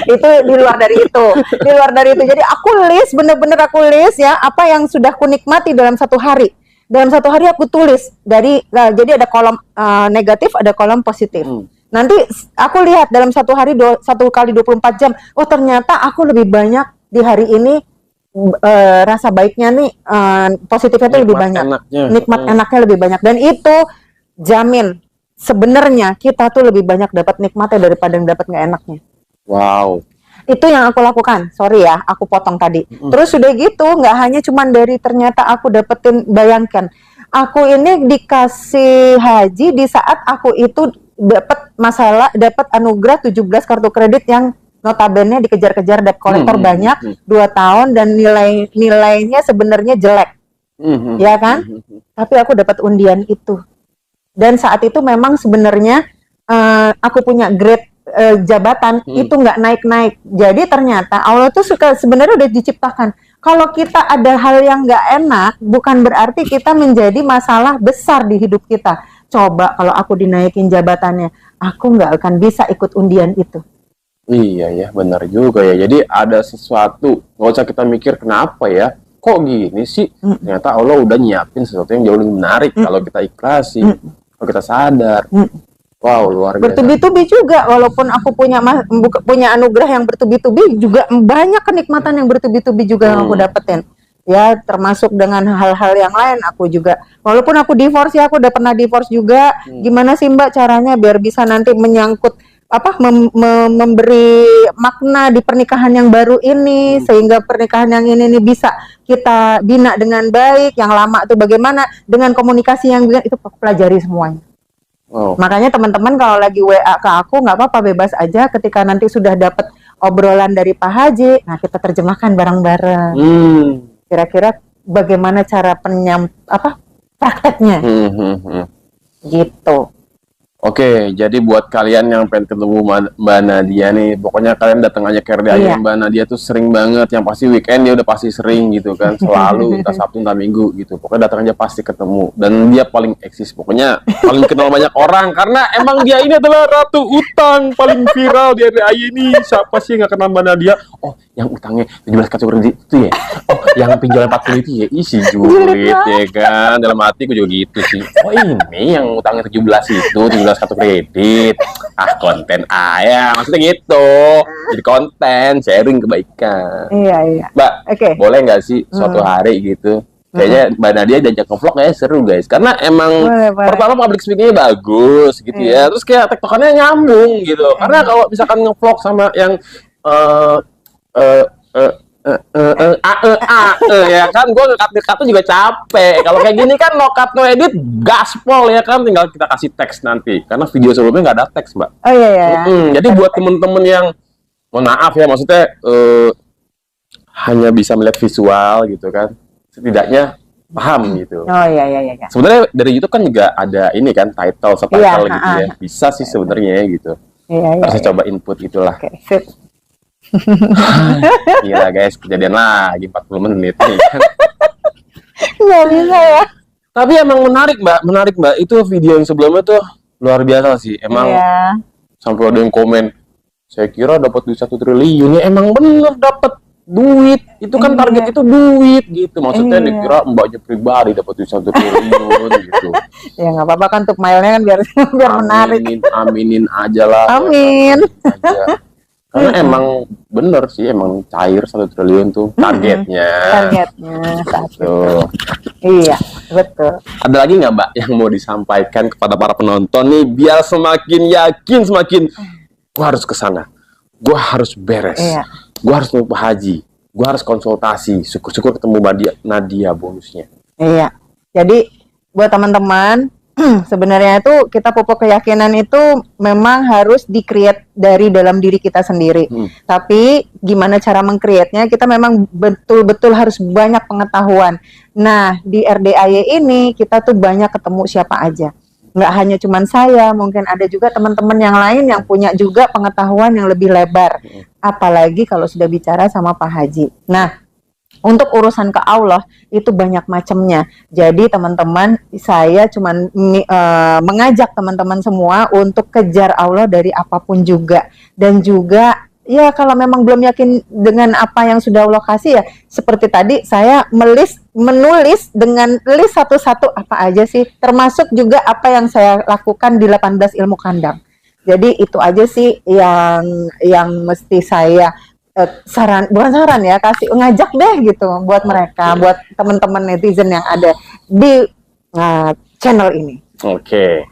Itu di luar dari itu. Di luar dari itu. Jadi aku list, bener-bener aku list ya, apa yang sudah aku nikmati dalam 1 hari. Dalam 1 hari aku tulis jadi ada kolom negatif, ada kolom positif. Nanti aku lihat dalam satu hari 1 kali 24 jam, oh ternyata aku lebih banyak di hari ini rasa baiknya nih, positifnya tuh lebih banyak, nikmat enaknya lebih banyak, dan itu jamin sebenarnya kita tuh lebih banyak dapat nikmatnya daripada yang dapat nggak enaknya. Wow. Itu yang aku lakukan. Sorry ya, aku potong tadi. Terus sudah gitu, nggak hanya cuman dari ternyata aku dapetin, bayangkan, aku ini dikasih haji di saat aku itu dapat anugerah 17 kartu kredit yang notabene dikejar-kejar debt collector banyak 2 tahun, dan nilainya sebenarnya jelek, ya kan? Tapi aku dapat undian itu, dan saat itu memang sebenarnya aku punya grade jabatan itu nggak naik-naik. Jadi ternyata Allah tuh sebenarnya udah diciptakan. Kalau kita ada hal yang nggak enak, bukan berarti kita menjadi masalah besar di hidup kita. Coba kalau aku dinaikin jabatannya, aku nggak akan bisa ikut undian itu. Iya ya, benar juga ya. Jadi ada sesuatu, nggak usah kita mikir kenapa ya, kok gini sih. Ternyata Allah udah nyiapin sesuatu yang jauh lebih menarik kalau kita ikhlasi, kalau kita sadar. Wow, luar biasa. Bertubi-tubi juga, walaupun aku punya anugerah yang bertubi-tubi, juga banyak kenikmatan yang bertubi-tubi juga yang aku dapetin. Ya, termasuk dengan hal-hal yang lain. Aku juga, walaupun aku divorce ya, aku udah pernah divorce juga. Gimana sih Mbak caranya biar bisa nanti menyangkut memberi makna di pernikahan yang baru ini, sehingga pernikahan yang ini bisa kita bina dengan baik. Yang lama itu bagaimana, dengan komunikasi yang itu aku pelajari semuanya. Makanya teman-teman kalau lagi WA ke aku, nggak apa-apa, bebas aja. Ketika nanti sudah dapat obrolan dari Pak Haji, nah kita terjemahkan bareng-bareng. Kira-kira bagaimana cara prakteknya, gitu. Oke, jadi buat kalian yang pengen ketemu Mbak Nadia nih, pokoknya kalian datang aja ke RDAY. Mbak Nadia tuh sering banget, yang pasti weekend dia udah pasti sering gitu kan, selalu, entah Sabtu entah Minggu gitu. Pokoknya datang aja pasti ketemu, dan dia paling eksis, pokoknya paling kenal banyak orang, karena emang dia ini adalah ratu utang paling viral di RDAY ini. Siapa sih yang gak kenal Mbak Nadia? Oh, yang utangnya 17 kartu kredit itu ya? Oh, yang pinjaman 40 itu ya? Isi julid ya kan, dalam hati gue juga gitu sih. Oh ini yang utangnya 17 itu, 17 kartu kredit. Konten maksudnya gitu. Jadi konten, sharing kebaikan. Iya. Mbak, boleh nggak sih suatu hari gitu? Kayaknya Mbak Nadia diajak nge-vlog kayaknya seru guys. Karena emang pertama public speaking-nya bagus gitu ya. Terus kayak tektokannya nyambung gitu. Karena kalau misalkan nge-vlog sama yang ya kan, gue ngekat juga capek. Kalau kayak gini kan no cut no edit, gaspol ya kan, tinggal kita kasih teks nanti. Karena video sebelumnya nggak ada teks, Mbak. Oh iya. Jadi buat temen-temen yang, mohon maaf ya, maksudnya hanya bisa melihat visual gitu kan, setidaknya paham gitu. Oh iya. Sebenarnya dari YouTube kan juga ada ini kan, subtitle gitu ya. Bisa sih sebenarnya gitu. Iya. Saya coba input gitulah. Sip. Gila guys, kejadian lagi 40 menit nih kan. Nggak bisa ya. Tapi emang menarik Mbak. Itu video yang sebelumnya tuh luar biasa sih. Emang sampai ada yang komen, saya kira dapat duit 1 triliun. Ya emang bener dapat duit. Itu kan target itu duit gitu. Maksudnya dikira Mbaknya pribadi dapat duit 1 triliun gitu. Ya nggak apa-apa kan, untuk mile-nya kan biar menarik. Aminin aja lah. Amin. Karena emang bener sih, emang cair 1 triliun tuh targetnya. Iya, betul. Ada lagi nggak Mbak yang mau disampaikan kepada para penonton nih, biar semakin yakin, gue harus kesana, gue harus beres, gue harus mau Pak Haji, gue harus konsultasi, syukur-syukur ketemu Nadia bonusnya. Iya, jadi buat teman-teman, sebenarnya itu kita pupuk keyakinan itu memang harus di-create dari dalam diri kita sendiri. Tapi gimana cara meng-create-nya, kita memang betul-betul harus banyak pengetahuan. Nah, di RDAY ini kita tuh banyak ketemu siapa aja. Nggak hanya cuman saya, mungkin ada juga teman-teman yang lain yang punya juga pengetahuan yang lebih lebar. Apalagi kalau sudah bicara sama Pak Haji. Nah, untuk urusan ke Allah itu banyak macamnya. Jadi teman-teman, saya cuman mengajak teman-teman semua untuk kejar Allah dari apapun juga. Dan juga ya kalau memang belum yakin dengan apa yang sudah Allah kasih, ya seperti tadi saya menulis dengan list satu-satu apa aja sih, termasuk juga apa yang saya lakukan di 18 ilmu kandang. Jadi itu aja sih yang mesti saya bukan saran ya, kasih ngajak deh gitu buat mereka, buat teman-teman netizen yang ada di channel ini. Oke.